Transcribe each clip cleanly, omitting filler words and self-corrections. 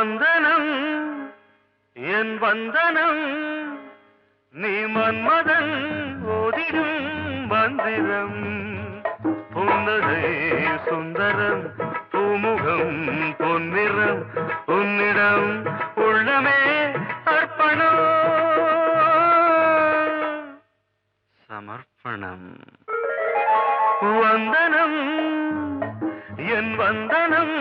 வந்தனம் என் வந்தனம் நீ மன்மதன் ஓதிடும் மந்திரம் புன்னகை சுந்தரம் பூமுகம் பொன்னிறம் உன்னிடம் உள்ளமே அர்ப்பணம் சமர்ப்பணம் வந்தனம் என் வந்தனம்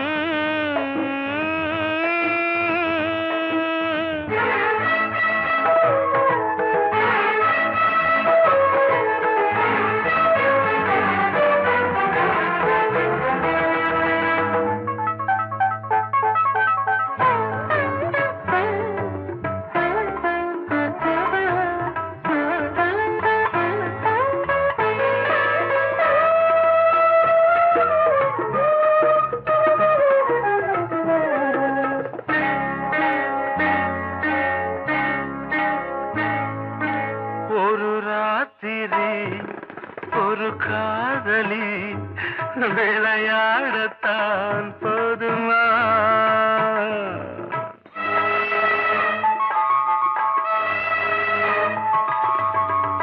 ஒரு காதலி விளையாடத்தான் போதுமா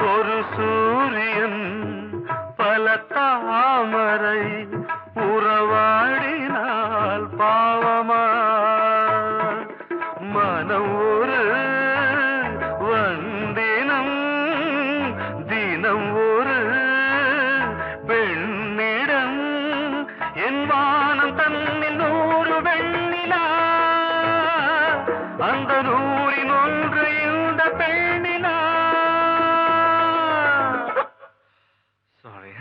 ஒரு சூரியன் பல தாமரை உறவாடினால் பாவமா மனம் ஒரு வந்தினம் தினம் ஒரு பெண்ணிடம் என் வானம் தன்னில் 100 வெண்ணிலா அந்த 100இன் ஒன்று இந்த பெண்ணிலா சாரி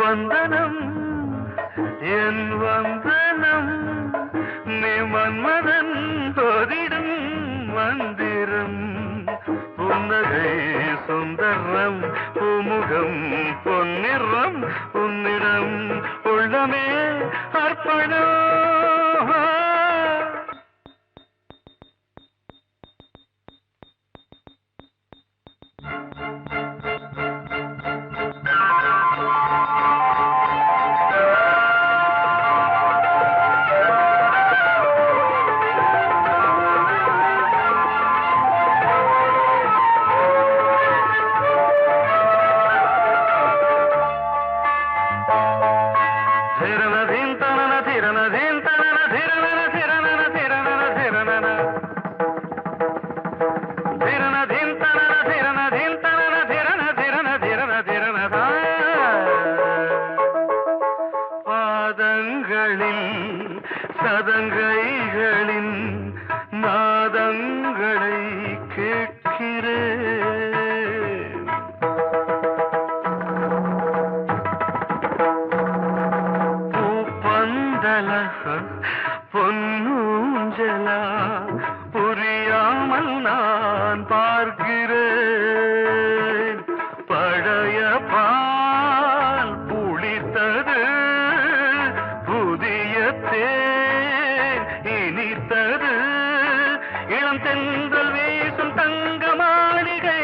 வந்தனம் என் வந்தனம் நீ மன்மதன் ஓதிடும் மந்திரம் புன்னகை சுந்தரம் பூமுகம் பொன்னிறம் உன்னிடம் உள்ளமே அர்ப்பணம் சதங்கைகளின் நாதங்களை கேட்கிறேன் பூப்பந்தல பொன்னூஞ்சலா புரியாமல் நான் பார்க்கிறேன் பழைய பால் புளித்தது புதிய இனித்தது இளம் தென்றல் வீசும் தங்க மாளிகை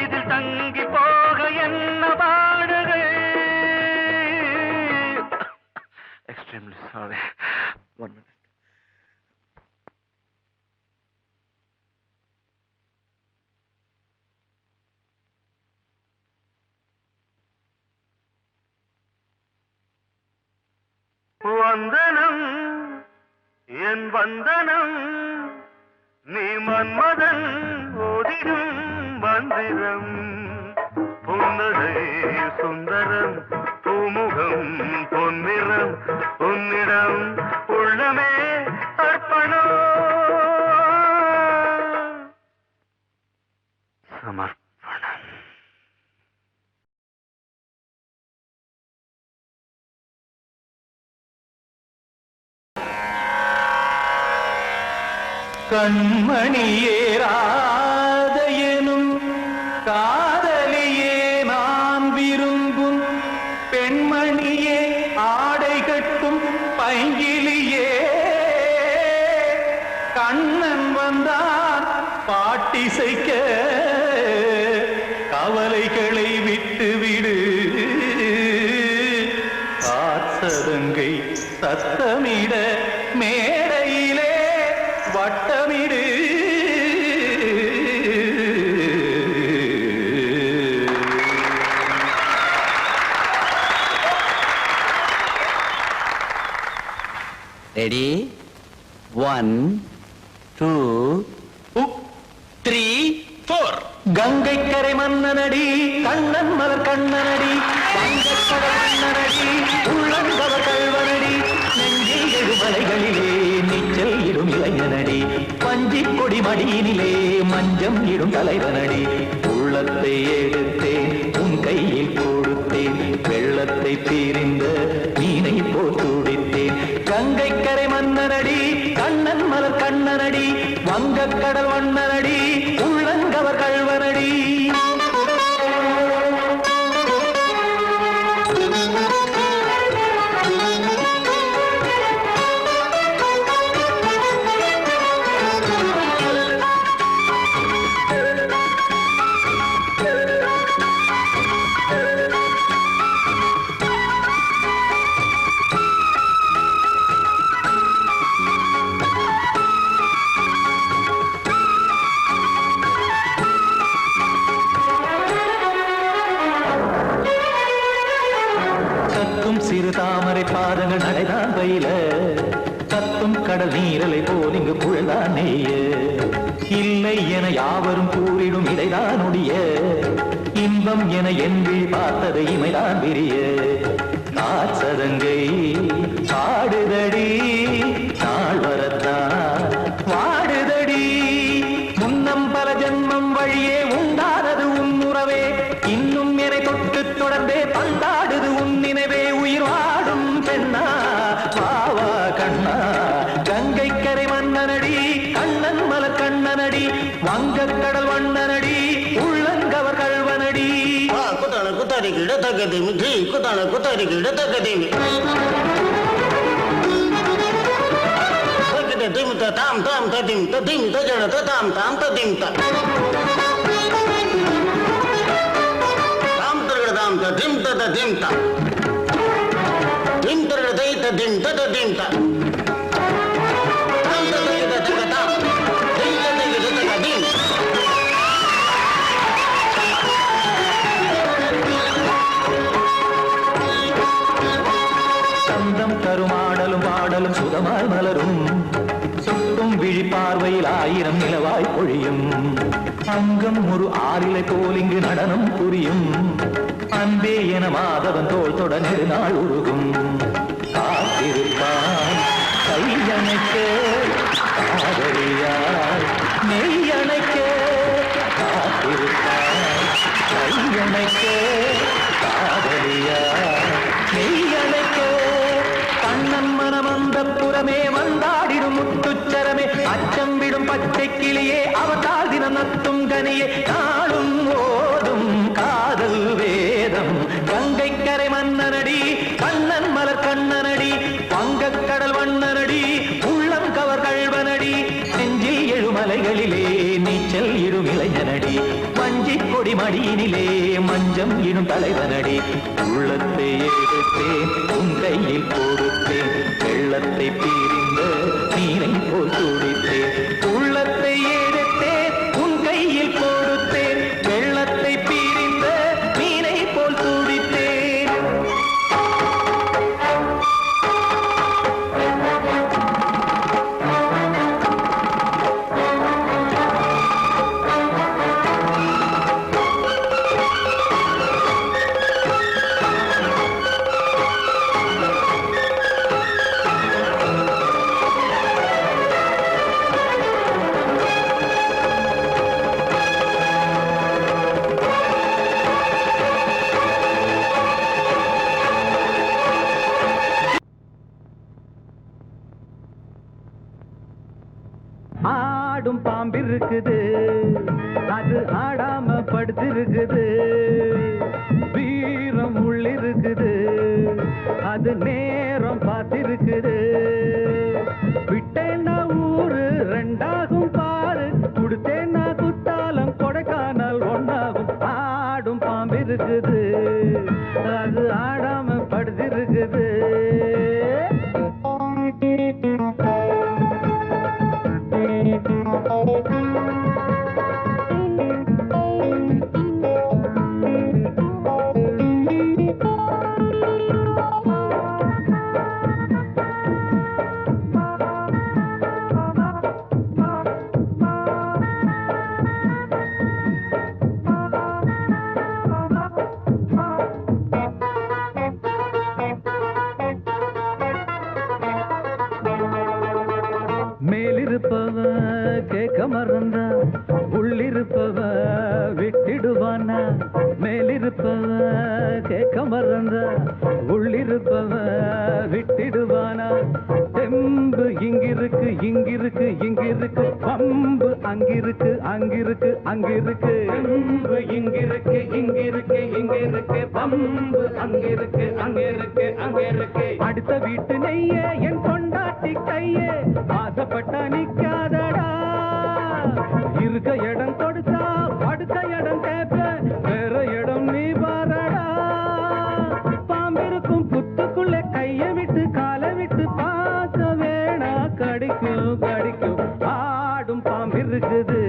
இதில் தங்கி போக என்ன பாடுகை எக்ஸ்ட்ரீம்லி சாரி 1 minute வந்தனம் என் வந்தனம் நீ மன்மதன் ஓதிடும் மந்திரம் புன்னகை சுந்தரம் பூமுகம் பொன்னிறம் உன்னிடம் உள்ளமே அர்ப்பணம் சமர்ப்பணம் கண்மணியே ராதையனும் காதலியே நான் விரும்பும் பெண்மணியே ஆடை கட்டும் பைங்கிலியே கண்ணன் வந்தான் பாட்டிசைக்க கவலைகளை விட்டுவிடு காற்று காசதங்கை சத்தமிட மேடையிலே வட்டமிடு. ரெடி 1 2 3 4. கங்கை கரை மன்னனடி கண்ணன் மலர் கண்ணனடி வங்கக்கடல் மன்னனடி உள்ளங்கவர் கல்வனடி நெஞ்சில் எழுமலைகளிலே நீச்சல் இடும் இளைஞனடி பஞ்சிக் கொடி மடியினிலே மஞ்சம் இடும் தலைவனடி. உள்ளத்தை எடுத்தேன் உன் கையில் கொடுத்தேன் வெள்ளத்தை பிரிந்த மீனை போல் துடித்தேன். கங்கை கரை மன்னனடி கண்ணன் மலர் கண்ணனடி வங்கக்கடல் வண்ணனடி உள்ளங்கவர் கல்வனடி. சிறு தாமரை பாதங்கள் நடைதான் பயில கத்தும் கடல் நீரலை போல் இங்கு புழல்தான் நெய்ய. இல்லை என யாவரும் கூறிடும் இடைதான் உடைய இன்பம் என என்பி பார்த்தது இமைதான் விரிய. காசதங்கை பாடுதடி நாள் வரத்தான் வாடுதடி முன்னம் பல ஜென்மம் வழியே உண்டானது உன் உறவே இன்னும் என்னை தொட்டு தொடர்ந்தே பந்தாடுது உன் நினைவே. உயிர் வாடும் பெண்ணா பாவா கண்ணா கங்கை கரை மன்னனடி கண்ணன் மலர் கண்ணனடி வங்கக்கடல் வண்ணனடி உள்ளங்கவர் கல்வனடி. குத்தான குத்தாரி கிட தகதிமி ஜி குத்தான குத்தாரி கிட தகதிமி தகத திமித தாம் தாம் ததிம் ததிம் தஜட ததாம் தாம் ததிம் த தாம் தரகட தாம் ததிம் ததிம் த திம் தரகட தை ததிம் ததிம் த தாம் தரகட தகதாம் திம் தரகட தகதிம். சந்தம் கருமாடலும் பாடலும் சுதமாய் மலரும் சுட்டும் விழி பார்வையில் ஆயிரம் நிலவாய் பொழியும். அங்கம் ஒரு ஆறிலை போல் இங்கு நடனம் புரியும். அன்பே என மாதவன் தோல் தொட நெடுநாள் உருகும். காத்திருப்பான் கையணைக்க காதலியார் நெய்யணைக்க காத்திருப்பான் கையணைக்க காதலியார் நெய்யணைக்க. கண்ணன் மனம் அந்த புறமே வந்தாடிடும் முத்துச்சரமே அச்சம் விடும் பச்சை கிளியே அவதால் தினம் நத்தும் கனியே நாளும் ஓதும் காதல் வேதம். கங்கை கரை மன்னனடி கண்ணன் மலர் கண்ணனடி வங்கக்கடல் வண்ணனடி உள்ளம் கவர் கல்வனடி நெஞ்சில் எழுமலைகளிலே நீச்சல் இடும் இளைஞனடி வஞ்சிக் கொடி மடியினிலே மஞ்சம் இடும் தலைவனடி. உள்ளத்தை எடுத்தேன் உன் கையில் கொடுத்தேன் வெள்ளத்தை பிரிந்த நீரை போல் துடித்தேன். உள்ளத்தை எடுத்தேன் உன் கையில் கொடுத்தேன் வெள்ளத்தை பிரிந்த மீனை போல் துடித்தேன். ஆடும் பாம்பிருக்குது அது ஆடாம படுத்திருக்குது. வீரம் உள்ளிருக்குது அது நேரம் பார்த்திருக்குது. விட்டேன்னா ஊரு ரெண்டாகும் பாரு கொடுத்தேன்னா குத்தாலம் கொடைக்கானல் ஒன்னாகும். ஆடும் பாம்பிருக்குது அது ஆடாம படுத்திருக்குது. மேலிருப்பவ கேட்க மறந்தா உள்ளிருப்பவ விட்டிடுவானா மேலிருப்பவ கேட்க மறந்தா உள்ளிருப்பவ விட்டிடுவானா தெம்பு இங்கிருக்கு இங்கிருக்கு இங்கிருக்கு பம்பு அங்கிருக்கு அங்கிருக்கு அங்கிருக்கு தெம்பு இங்கிருக்கு இங்கிருக்கு இங்கிருக்கு பம்பு அங்கிருக்கு அங்கிருக்கு அங்கிருக்கு அடுத்த வீட்டு நெய்ய என் கொண்டாட்டி கையே ஆசைப்பட்டா நிக்காதடா இருக்க இடம் கொடுத்தா படுக்க இடம் கேட்ப வேற இடம் நீ பாரடா பாம்பிருக்கும் புத்துக்குள்ள கைய விட்டு காலை விட்டு பார்க்க வேணா கடிக்கும் கடிக்கும் ஆடும் பாம்பிருக்குது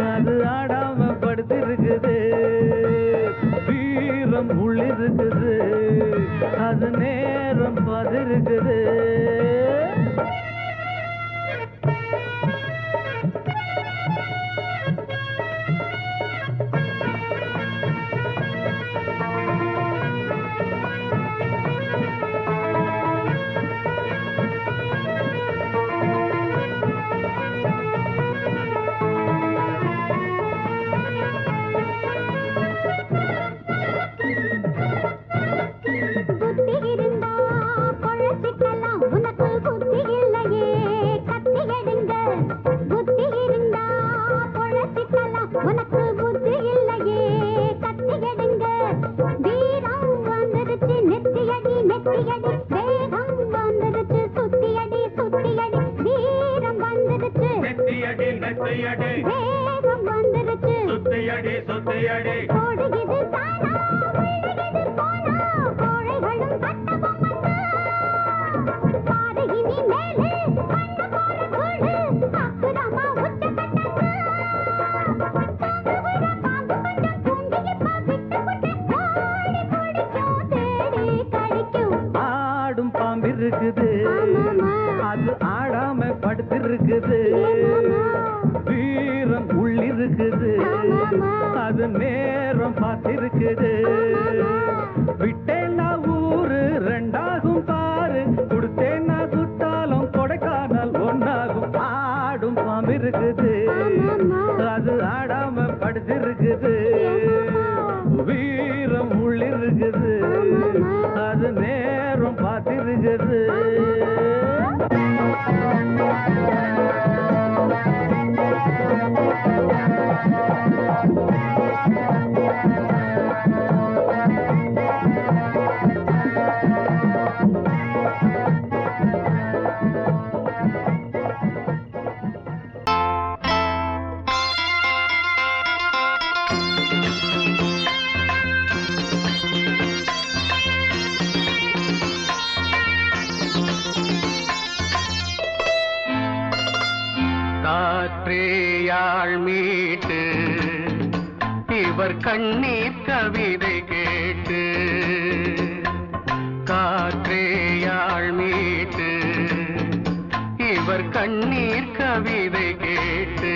அது ஆடாம படுத்திருக்குது வீரம் உள்ளிருக்குது அது நேரம் பதிருக்குது ஆடும் பாம்பிருக்குது அது ஆடாம படுத்திருக்குது வீரம் உள்ளிருக்குது அது நேரம் பார்த்திருக்குது விட்டேன்னா ஊரு ரெண்டாகும் பாரு கொடுத்தேன்னா குத்தாலும் கொடைக்கானல் ஒன்னாகும் ஆடும் பாம்பிருக்குது அது ஆடாம படுத்திருக்குது வீரம் உள்ளிருக்குது அது நேரம் பார்த்திருக்குது காற்றேயாள் மீட்டு இவர் கண்ணீர் கவிதை கேட்டு காற்றேயாள் மீட்டு இவர் கண்ணீர் கவிதை கேட்டு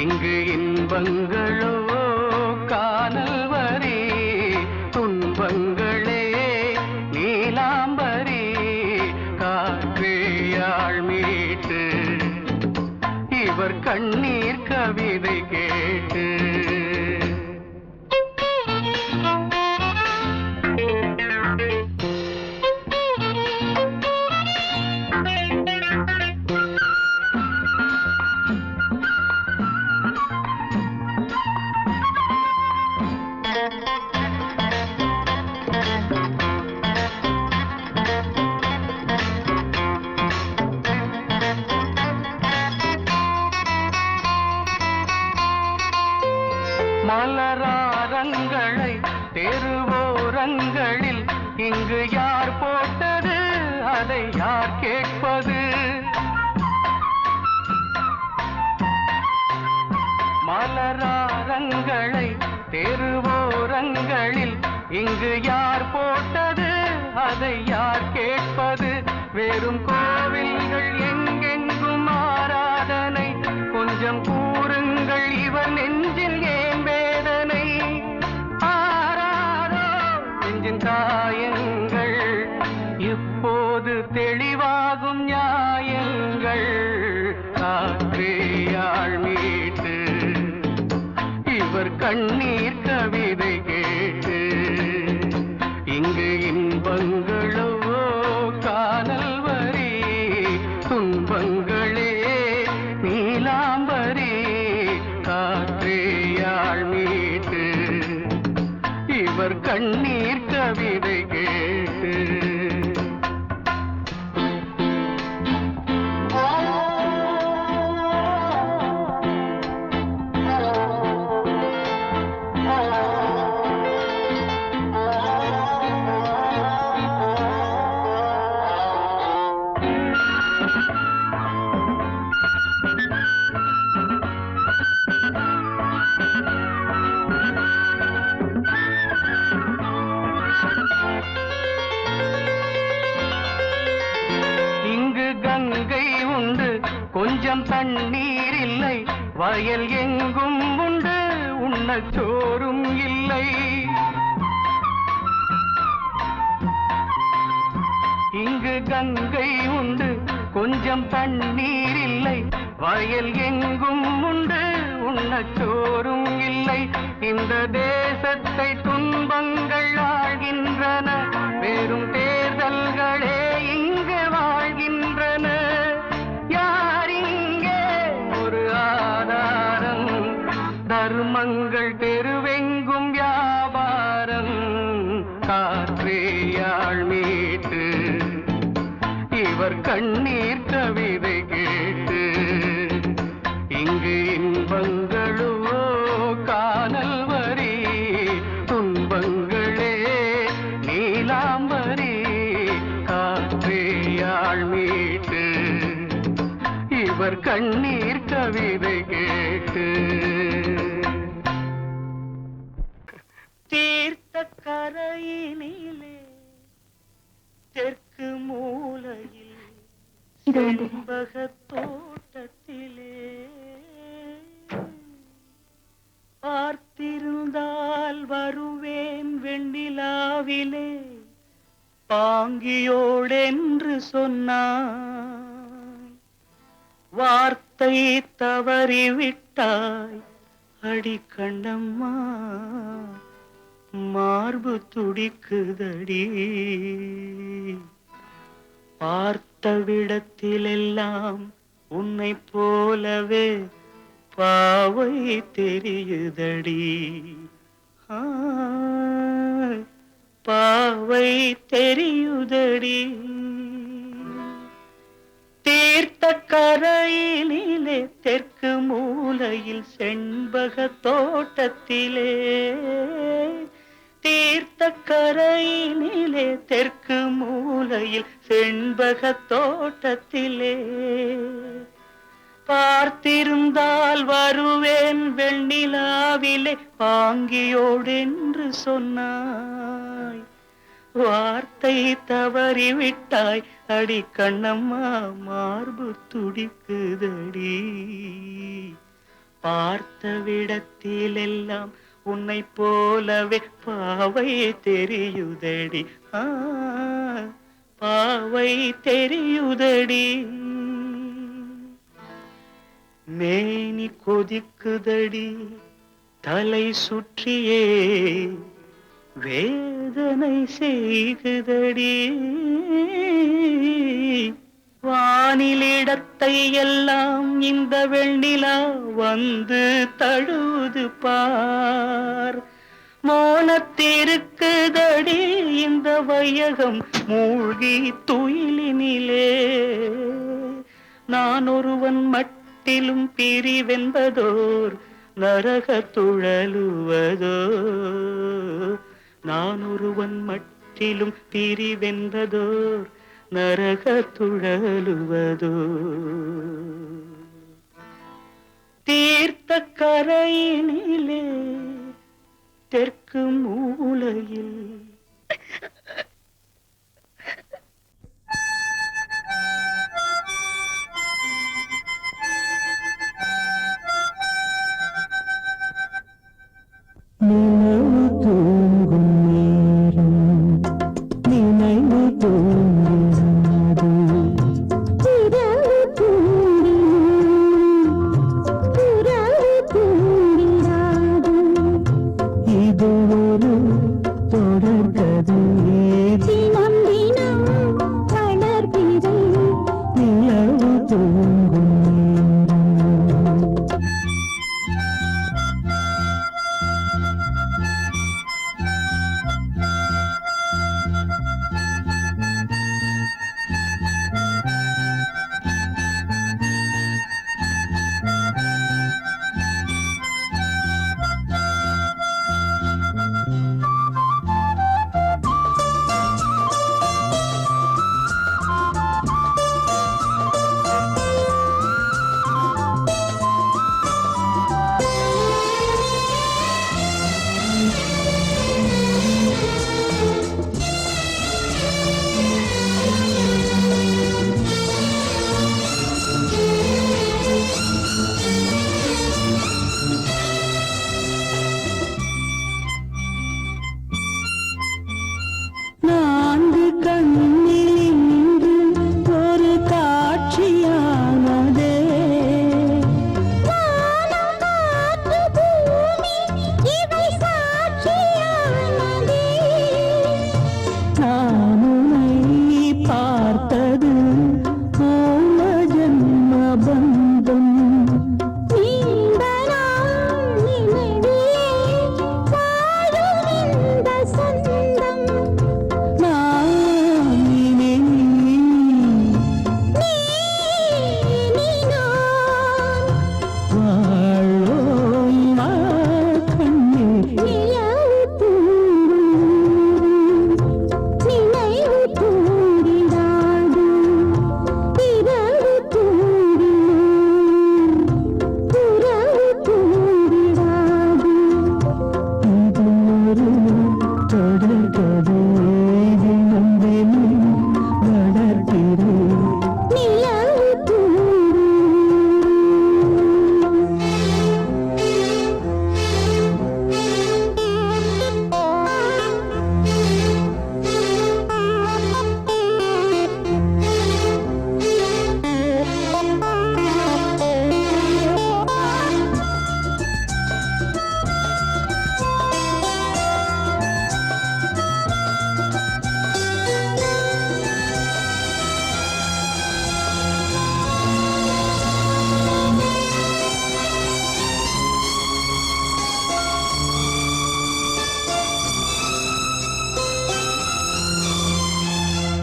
இங்கு இன்பங்களோ காணல் வரி துன்பங்களே நீலாம்பரி காற்றேயாள் மீட்டு இவர் கண்ணீர் கவிதை கேட்டு மலராரங்களை தெருவோரங்களில் இங்கு யார் போட்டது அதை யார் கேட்பது? மலராரங்களை தெருவோரங்களில் இங்கு யார் போட்டது? அதை யார் கேட்பது? வெறும் கோவில்கள் எங்கெங்கும் ஆராதனை. கொஞ்சம் கூறுங்கள் இவர் நெஞ்சில் ஏன் வேதனை? ஆராரோ நெஞ்சின் காயங்கள் இப்போது தெளிவாகும் நியாயங்கள். காற்றேயாள் மீட்டு இவர் கண்ணீர் கவிதை கேட்டு இங்கு இன்பங்களோ காணல் வரி, துன்பங்களே நீலாம்பரி. காற்றேயாள் மீட்டு இவர் கண்ணீர் கவிதை கேட்டு. கொஞ்சம் தண்ணீர் இல்லை, வயல் எங்கும் உண்டு, உண்ணச் சோறும் இல்லை. இங்கு கங்கை உண்டு, கொஞ்சம் தண்ணீர் இல்லை, வயல் எங்கும் உண்டு, உண்ணச் சோறும் இல்லை. இந்த தேசத்தை துன்பங்கள் ஆழ்கின்றன, வெறும் தேர்தல்களே இங்கு வாழ்கின்றன. தர்மங்கள் தெருவெங்கும் வியாபாரம். காற்றேயாள் மீட்டு இவர் கண்ணீர் கவிதை கேட்டு இங்கு இன்பங்களோ காணல் வரி, துன்பங்களே நீலாம்பரி. காற்றேயாள் மீட்டு இவர் கண்ணீர் கவிதை கேட்டு. தீர்த்த கரையினிலே தெற்கு மூலையில் செண்பக தோட்டத்திலே பார்த்திருந்தால் வருவேன் வெண்ணிலாவிலே, பாங்கியோடென்று சொன்னாய், வார்த்தை தவறிவிட்டாய் அடி கண்ணம்மா, மார்பு துடிக்குதடி. பார்த்த விடத்திலெல்லாம் உன்னை போலவே பாவை தெரியுதடி. பாவை தெரியுதடி. தீர்த்த கரையினிலே தெற்கு மூலையில் செண்பக தோட்டத்திலே, தீர்த்த கரையினிலே தெற்கு மூலையில் செண்பக தோட்டத்திலே பார்த்திருந்தால் வருவேன் வெண்ணிலாவிலே, பாங்கியோடென்று சொன்னாய், வார்த்தை தவறிவிட்டாய் அடி கண்ணம்மா, மார்பு துடிக்குதடி. பார்த்த விடத்திலெல்லாம் உன்னை போலவே பாவை தெரியுதடி. பாவை தெரியுதடி. மேனி கொதிக்குதடி, தலை சுற்றியே வேதனை செய்குதடி. வானிலிடத்தை எல்லாம் இந்த வெண்ணிலா வந்து தழுது பார். மோனத்திருக்குதடி இந்த வையகம் மூழ்கி துயிலினிலே. நான் ஒருவன் மட்டிலும் பிரிவென்பதோர் நரக துழலுவதோ. நான் ஒருவன் மட்டிலும் பிரிவென்பதோர் நரக துழலுவதோ தீர்த்த கரையினிலே தெற்கு மூலையில் நினைவு தூங்கும் நேரம் நினைவு தூங்காது இரவு தூங்கினும் புறவு தூங்கிடாது இது ஒரு தொடர்கதை தினம் தினம் வளர்பிறை நிலவு தூங்கும் நேரம் நான்கு கண்ணில் இன்று ஒரு காட்சியானதே வானம் காற்று பூமி இவை சாட்சியானதே நான் உன்னை பார்த்தது பூர்வ ஜன்ம பந்தம் நீண்ட நாள் நினைவிலே வாழும் இந்த சொந்தம் நான் இனி நீ நான் வாழ்வோம் வா கண்ணீர் நிலவு தூங்கும் நினைவு தூங்கிடாது இரவு தூங்கினும் புறவு தூங்கிடாது இது ஒரு தொடர்கதை தினம் தினம் வளர்க்கிறேன் நிலவு தூங்கும்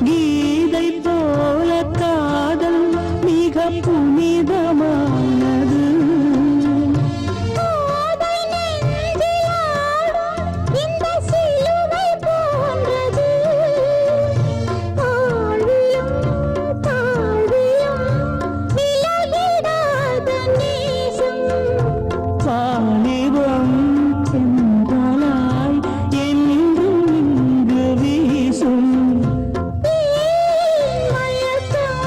கீதை போல காதல் மிக புனிதமானது கோதை நெஞ்சில் ஆடும் இந்த சிலுவை போன்றது ஆழியும் தாழ்வியும் விலகிடாத நேசம் வாலிபம் சென்றலாய் என்றும் இங்கு வீசும் மயக்கம்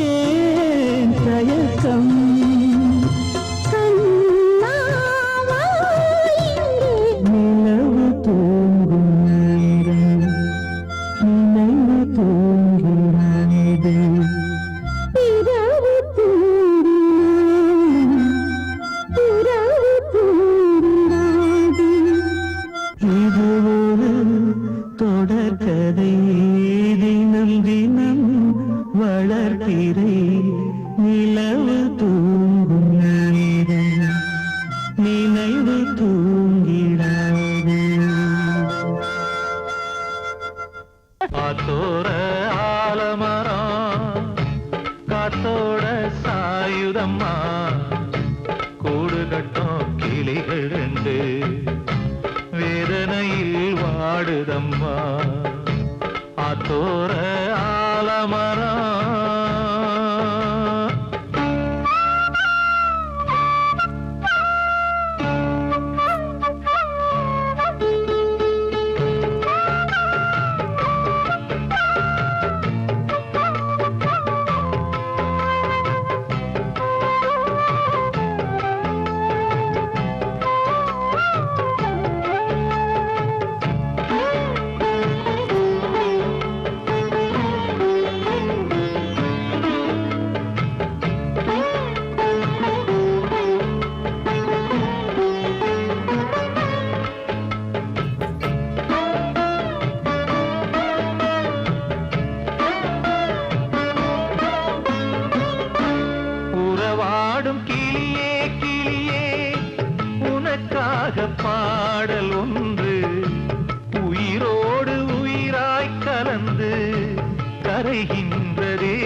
ஏன் தயக்கம் கண்ணாவா இங்கே நிலவு தூங்கும் நேரம் நினைவு தூங்கிறாது இரவு தூங்கினும் புறவு தூங்கிடாது இது ஒரு தொடர்கதை தினம் தினம் வளர்பிறை நிலவு தூங்கும் நேரம் நினைவு தூங்கிடாது காத்தோர ஆலமரம் காத்தோட சாயுதம்மா கூடு கட்டும் கிளிகள் ரெண்டு வேதனையில் வாடுதம்மா ஆத்தோர ஆலமரம் உறவாடும் கிளியே கிளியே உனக்காக பாடல் ஒன்று உயிரோடு உயிராய் கலந்து கரைகின்றதே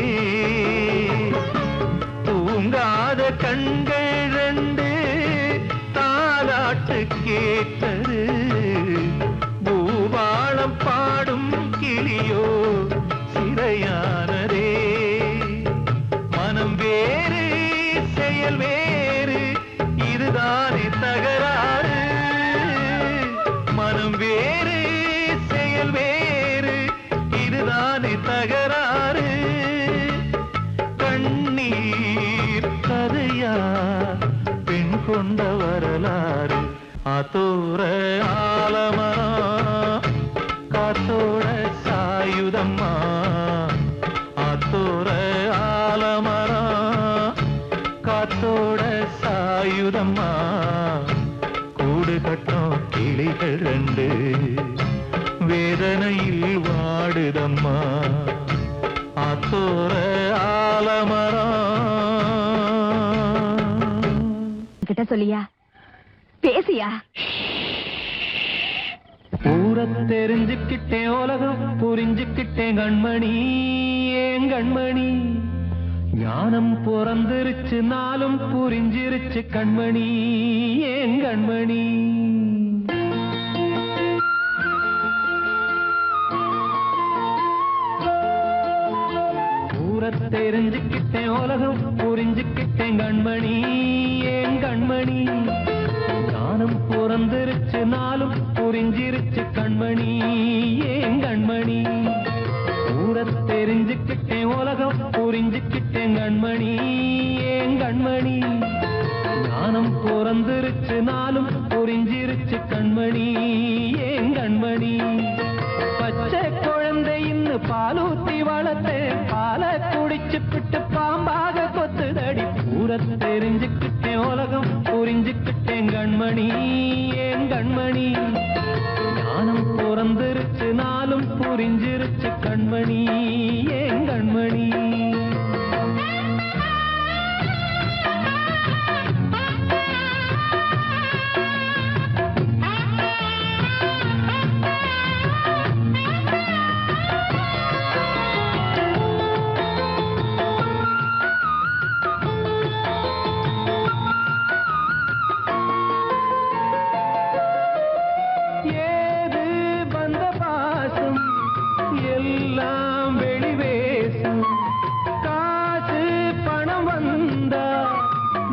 தூங்காத கண்கள் ரெண்டு தாலாட்டு கேட்டது பூபாளம் பாடும் கிளியோ சிறையானதே மனம் வேறு செயல் வேறு இதுதானே தகராறு மனம் வேறு செயல் வேறு இதுதானே தகராறு கண்ணீர் கதையா பெண் கொண்ட வரலாறு ஆத்தோர ஆலமரம் காத்தோட சாயுதம்மா ஆத்தோர ஆலமரம் காத்தோட சாயுதம்மா கூடு கட்டும் கிளிகள் ரெண்டு வேதனையில் வாடுதம்மா ஆத்தோர ஆலமரம் கிட்ட சொல்லியா பேசியா ஊரை தெரிஞ்சுக்கிட்டேன் உலகம் புரிஞ்சுக்கிட்டேன் கண்மணி ஏன் கண்மணி ஞானம் பிறந்திருச்சு நாளும் புரிஞ்சிருச்சு கண்மணி ஏன் கண்மணி ஊரை தெரிஞ்சுக்கிட்டேன் உலகம் புரிஞ்சுக்கிட்டேன் கண்மணி ஏன் கண்மணி ஞானம் பிறந்திருச்சு நாளும் புரிஞ்சிருச்சு கண்மணி ஏன் கண்மணி ஊரை தெரிஞ்சுக்கிட்டேன் உலகம் புரிஞ்சுக்கிட்டேன் கண்மணி ஏன் கண்மணி ஞானம் பிறந்திருச்சு நாளும் புரிஞ்சிருச்சு கண்மணி ஏன் கண்மணி பச்சை குழந்தை இன்னும் பாலூத்தி வளர்த்தேன் பாலை குடிச்சு பிட்டு பாம்பாக கொத்துதடி ஊரை தெரிஞ்சுக்கிட்டேன் உலகம் புரிஞ்சுக்கிட்டேன் கண்மணி ஏன் கண்மணி ஞானம் பிறந்திருச்சு நாளும் புரிஞ்சிருச்சு கண்மணி ஏன் கண்மணி ஏது வந்த பாசம் எல்லாம் வெளிவேசம் காசு பணம் வந்தா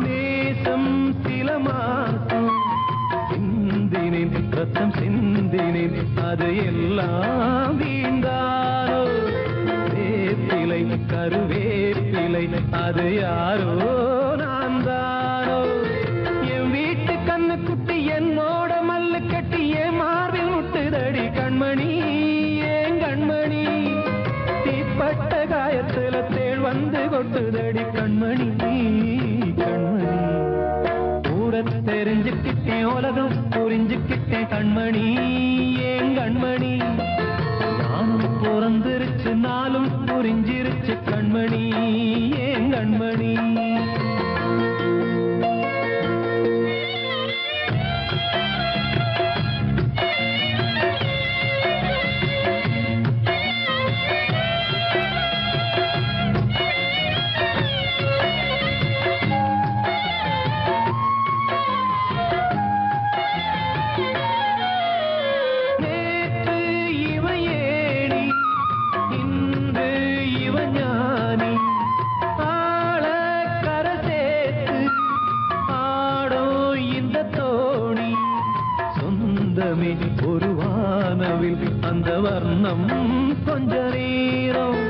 நேசம் சில மாசம் சிந்தினேன் ரத்தம் சிந்தினேன் அது எல்லாம் வீண்டாரோ வேப்பிலை கருவேப்பிலை அது யாரோ நான் தானோ என் வீட்டு கண்ணு குட்டி என்னோட மல்லு கட்டி என் மார்பில் முட்டுதடி கண்மணி ஏன் கண்மணி தீப்பட்ட காயத்துல தேள் வந்து கொட்டுதடி கண்மணி கண்மணி ஊரை தெரிஞ்சுக்கிட்டேன் உலகம் புரிஞ்சுக்கிட்டேன் கண்மணி ஏன் கண்மணி நானும் பிறந்திருச்சு நாளும் புரிஞ்சிருச்சு கண்மணி ஏன் கண்மணி வண்ணம் கொஞ்ச நேரம்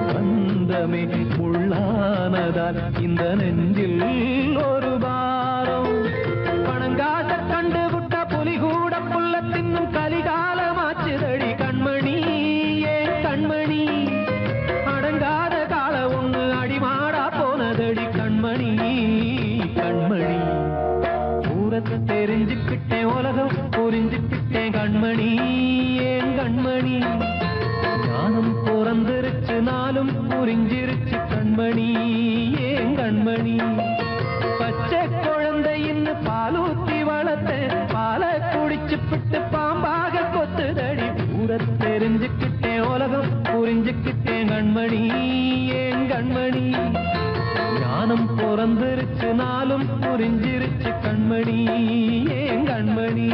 பந்தமே முள்ளானதால் இந்த நெஞ்சில் ஒரு பாரம் பணங்காட்ட கண்டு விட்ட புலி கூட புல்ல தின்னும் கலிகாலமாச்சுதடி கண்மணி ஏன் கண்மணி அடங்காத கால ஒண்ணு அடிமாடா போனதடி கண்மணி கண்மணி தூரத்தை தெரிஞ்சுக்கிட்டேன் உலகம் புரிஞ்சுக்கிட்டேன் கண்மணி ஏன் கண்மணி ஞானம் பிறந்திருச்சு நாளும் புரிஞ்சிருச்சு கண்மணி ஏன் கண்மணி பச்சை குழந்தையின்னு பாலூத்தி வளர்த்த பாலை குடிச்சு பிட்டு பாம்பாக கொத்துதடி ஊரை தெரிஞ்சுக்கிட்டேன் உலகம் புரிஞ்சுக்கிட்டேன் கண்மணி ஏன் கண்மணி ஞானம் பிறந்திருச்சு நாளும் புரிஞ்சிருச்சு கண்மணி ஏன் கண்மணி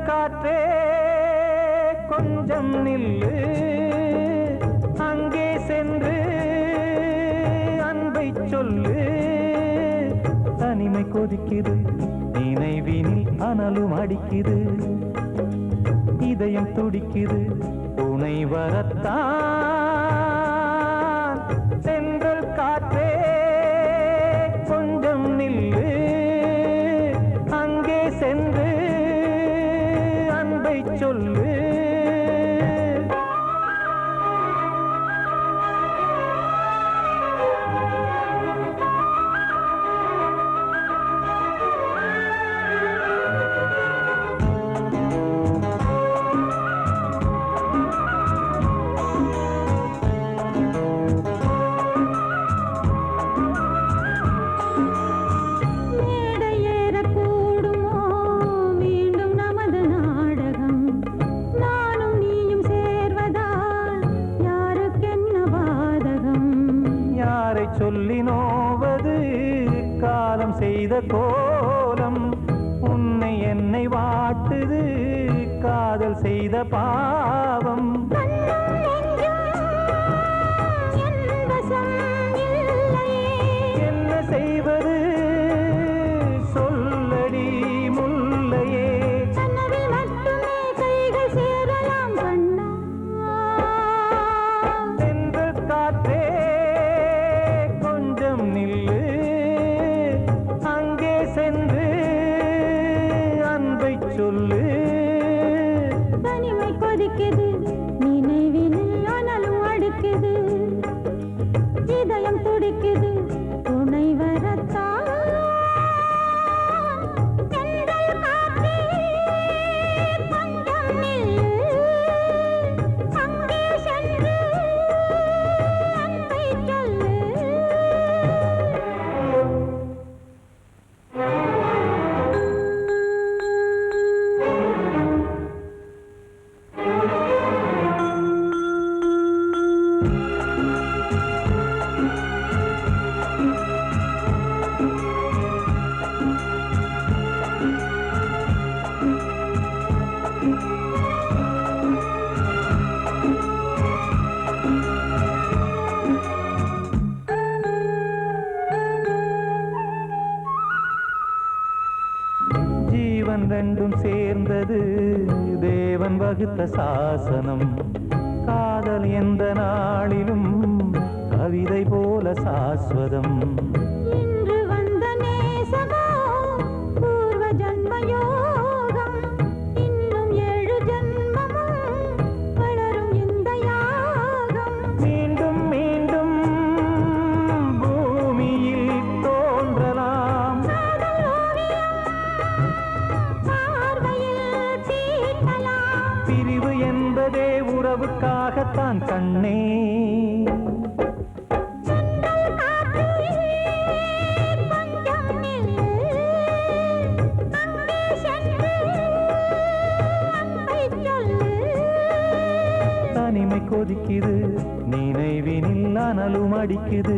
காற்றே கொஞ்சம் நில்லு அங்கே சென்று அன்பை சொல்லு தனிமை கொதிக்குது நினைவினில் அனலும் அடிக்குது இதயம் துடிக்குது துணை வரத்தான் சென்றல் காற்றே கொஞ்சம் நில்லு அங்கே சென்று அன்பை சொல்லு சொல்லி நோவது காலம் செய்த கோலம் உன்னை என்னை வாட்டுது காதல் செய்த பாவம் என்ன செய்வது சொல்லடி முல்லையே சென்று காற்றே நில்லு அங்கே சென்று அன்பை சொல்லு தனிமை கொதிக்குது நினைவினில் அனலும் அடிக்குது இதயம் துடிக்குது துணை வரத்தான் ரெண்டும் சேர்ந்தது தேவன் வகுத்த சாசனம் காதல் எந்த நாளிலும் கவிதை போல சாஸ்வதம் இன்று வந்த நேசமோ பூர்வ ஜன்ம யோகம் இன்னும் 7 ஜன்மமும் வளரும் இந்த யாகம் மீண்டும் மீண்டும் அதைத்தான் கண்ணே. தனிமை கொதிக்குது, நினைவினில் அனலும் அடிக்குது,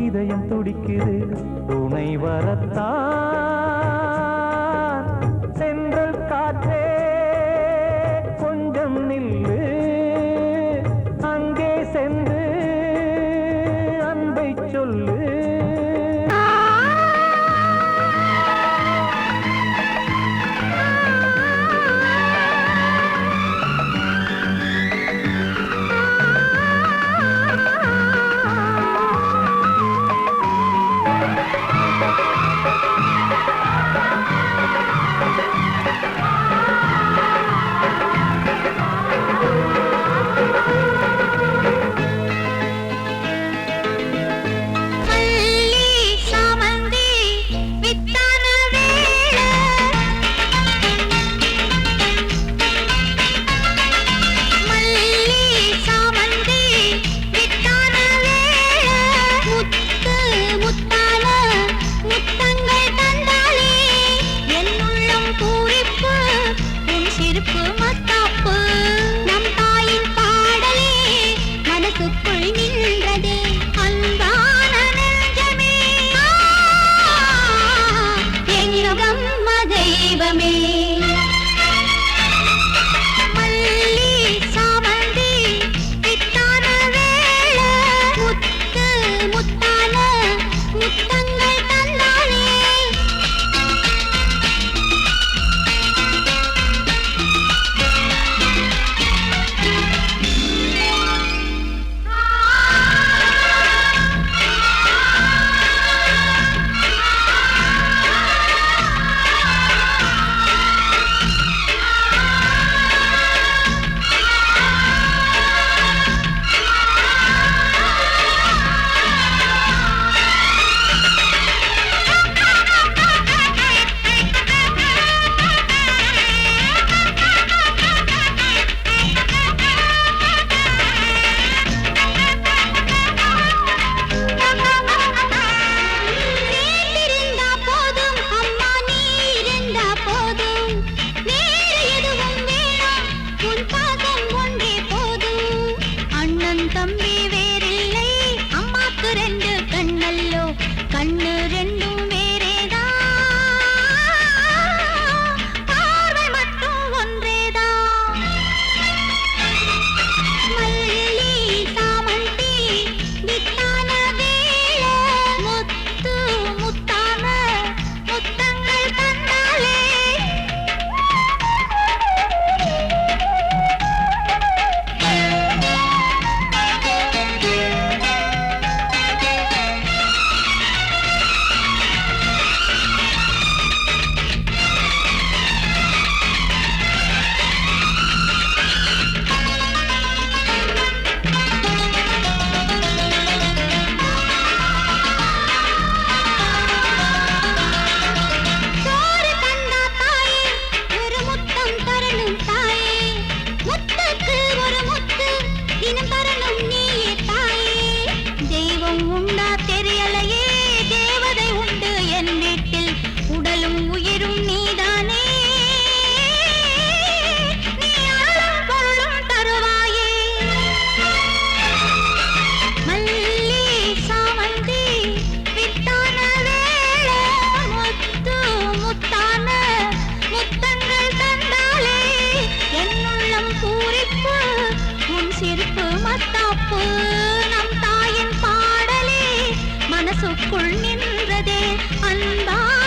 இதயம் துடிக்குது, துணை வரத்தான். சென்றல் காற்றே கொஞ்சம் நில்லு, அங்கே சென்று அன்பை சொல்லு. மனசுக்குள் நின்றதே அன்பா.